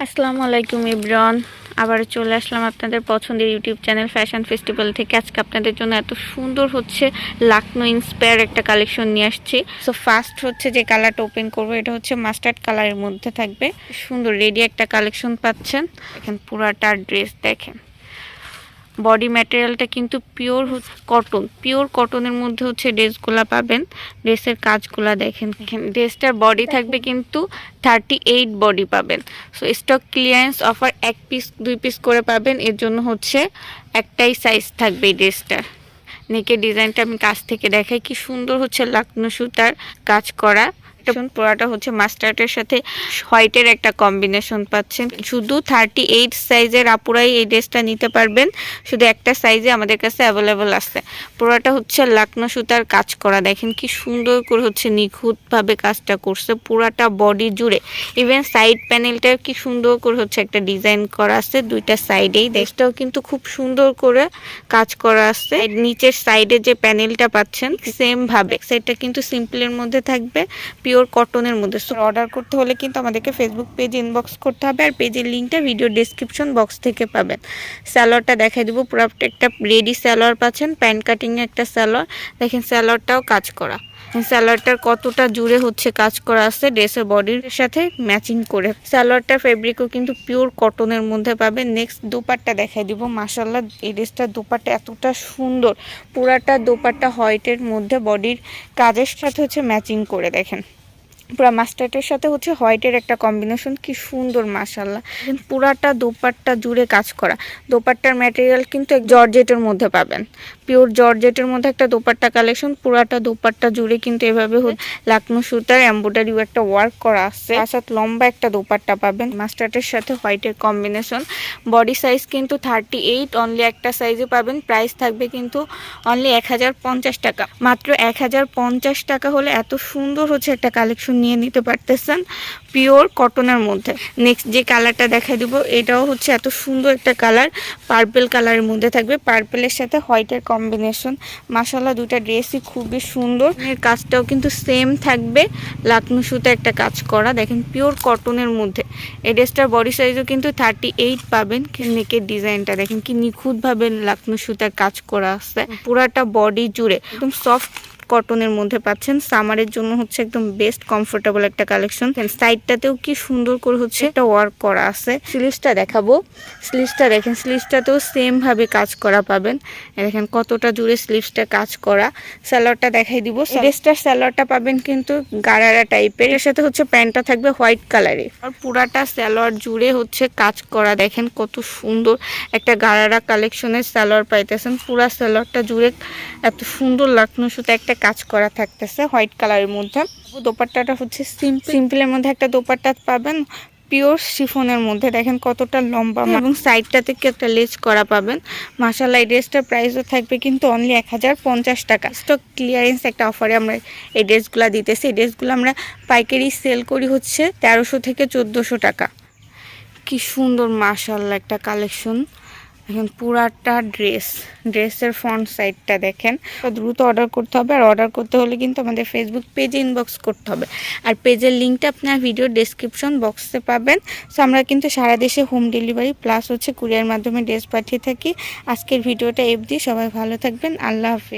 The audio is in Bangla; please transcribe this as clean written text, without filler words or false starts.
আসসালামু আলাইকুম এভরিওয়ান। আবার চলে আসলাম আপনাদের পছন্দের ইউটিউব চ্যানেল ফ্যাশন ফেস্টিভ্যাল থেকে। আজকে আপনাদের জন্য এত সুন্দর লাকনো ইন্সপায়ার একটা কালেকশন নিয়ে আসছি। সো ফার্স্ট যে কালারটা ওপেন করবো, এটা মাস্টার্ড কালারের মধ্যে থাকবে। সুন্দর রেডি একটা কালেকশন পাচ্ছেন। দেখেন পুরাটা ড্রেস দেখেন, বডি ম্যাটেরিয়ালটা কিন্তু পিওর কটনের মধ্যে ড্রেসগুলা পাবেন। ড্রেসের কাজগুলা দেখেন, ড্রেসটার বডি থাকবে কিন্তু 38 বডি পাবেন। So stock clearance offer 1 piece 2 piece করে পাবেন। এর জন্য একটাই সাইজ থাকবে এই ড্রেসটার। নেকের ডিজাইনটা আমি কাছ থেকে দেখাই, কি সুন্দর লাকনো সুতার কাজ করা। পুরাটা মাস্টার্ডের সাথে হোয়াইটের একটা কম্বিনেশন পাচ্ছেন। শুধু 38 সাইজের আপুরাই এই ড্রেসটা নিতে পারবেন। শুধু একটা সাইজে আমাদের কাছে অ্যাভেলেবল আছে। পুরাটা লাকনো সুতার কাজ করা, দেখেন কি সুন্দর করে নিখুঁতভাবে কাজটা করছে পুরাটা বডি জুড়ে। ইভেন সাইড প্যানেলটা কি সুন্দর করে একটা ডিজাইন করা আছে দুইটা সাইডেই। ড্রেসটাও কিন্তু খুব সুন্দর করে কাজ করা আছে। নিচের সাইডে যে প্যানেলটা পাচ্ছেন সেম ভাবে সাইডটা কিন্তু সিম্পলের মধ্যে থাকবে, পিওর কটনের মধ্যে। সো অর্ডার করতে হলে কিন্তু আমাদেরকে ফেসবুক পেজে ইনবক্স করতে হবে, আর পেজের লিঙ্কটা ভিডিও ডেসক্রিপশন বক্স থেকে পাবেন। স্যালোয়ারটা দেখাই দেবো, পুরো একটা রেডি স্যালোয়ার পাচ্ছেন, প্যান্ট কাটিং একটা স্যালোয়ার। দেখেন স্যালোয়ারটাও কাজ করা। স্যালোয়ারটার কতটা জুড়ে কাজ করা আছে ড্রেসের বডির সাথে ম্যাচিং করে। স্যালোয়ারটার ফেব্রিকও কিন্তু পিওর কটনের মধ্যে পাবেন। নেক্সট দোপাট্টা দেখাই দিব। মাশাআল্লাহ, এই ড্রেসটার দোপাট্টা এতটা সুন্দর, পুরাটা দোপাট্টা হোয়াইটের মধ্যে বডির কাজের সাথে ম্যাচিং করে। দেখেন পুরা মাস্টার্ডের সাথে হোয়াইটের একটা কম্বিনেশন, কি সুন্দর মাশাআল্লাহ। পুরাটা দোপাট্টা জুড়ে কাজ করা। দোপাট্টার ম্যাটেরিয়াল কিন্তু জর্জেটের মধ্যে পাবেন, পিওর জর্জেটের মধ্যে একটা দোপাট্টা কালেকশন। পুরাটা দোপাট্টা জুড়ে কিন্তু এভাবে লাকনো সুতার এমব্রয়ডারিও একটা ওয়ার্ক করা আছে। সাথে লম্বা একটা দোপাট্টা পাবেন মাস্টার্ডের সাথে হোয়াইটের কম্বিনেশন। বডি সাইজ কিন্তু 38, অনলি একটা সাইজে পাবেন। প্রাইস থাকবে কিন্তু অনলি 1050 টাকা, মাত্র 1050 টাকা হলে এত সুন্দর একটা কালেকশন নিয়ে নিতে পারতেছেন পিওর কটনের মধ্যে। নেক্সট যে কালারটা দেখাই দিব, এটাও এত সুন্দর একটা কালার, পার্পল কালারের মধ্যে থাকবে। পার্পলের সাথে হোয়াইটের কম্বিনেশন। মাশাআল্লাহ, দুটা ড্রেসই খুবই সুন্দর। এর কাজটাও কিন্তু সেম থাকবে, লাকনো সুতা একটা কাজ করা। দেখেন পিওর কটনের মধ্যে। এই ড্রেসটার বডি সাইজও কিন্তু 38 পাবেন। নেকের ডিজাইনটা দেখেন কি নিখুঁতভাবে লাকনো সুতার কাজ করা আছে পুরাটা বডি জুড়ে। একদম সফট কটনের মধ্যে পাচ্ছেন। সামারের জন্য একদম বেস্ট কমফোর্টেবল একটা কালেকশন। সাইডটাতেও কি সুন্দর করে একটা ওয়ার্ক করা আছে। স্লিভসটা দেখাবো, স্লিভসটা দেখেন, স্লিভসটাতেও সেম ভাবে কাজ করা পাবেন। দেখেন কতটা জুড়ে স্লিভসটা কাজ করা। সালোয়ারটা দেখাই দিব। ড্রেসটার সালোয়ারটা পাবেন কিন্তু গারারা টাইপের, এর সাথে প্যান্টটা থাকবে হোয়াইট কালারের। আর পুরাটা সালোয়ার জুড়ে কাজ করা। দেখেন কত সুন্দর একটা গারারা কালেকশনের সালোয়ার পাইতেছেন। পুরা সালোয়ারটা জুড়ে এত সুন্দর লাকনো সুতা একটা কাজ করা থাকতেছে হোয়াইট কালারের মধ্যে। দোপাট্টাটা সিম্পলের মধ্যে একটা দোপাট্টা পাবেন, পিওর শিফনের মধ্যে। দেখেন কতটা লম্বা এবং সাইডটা থেকে একটা লেস করা পাবেন। মাশাআল্লাহ, এই ড্রেসটার প্রাইসও থাকবে কিন্তু অনলি 1050 টাকা। স্টক ক্লিয়ারেন্স একটা অফারে আমরা এই ড্রেসগুলো দিতেছি। এই ড্রেসগুলো আমরা পাইকারি সেল করি 1300 থেকে 1400 টাকা। কি সুন্দর মাশাআল্লাহ একটা কালেকশন। এখন পুরাটা ড্রেসের ফ্রন্ট সাইডটা দেখেন। দ্রুত অর্ডার করতে হবে, আর অর্ডার করতে হলে কিন্তু আমাদের ফেসবুক পেজে ইনবক্স করতে হবে, আর পেজের লিঙ্কটা আপনার ভিডিও ডেসক্রিপশন বক্সে পাবেন। সো আমরা কিন্তু সারা দেশে হোম ডেলিভারি প্লাস কুরিয়ার মাধ্যমে ড্রেস পাঠিয়ে থাকি। আজকের ভিডিওটা অবধি, সবাই ভালো থাকবেন। আল্লাহ হাফেজ।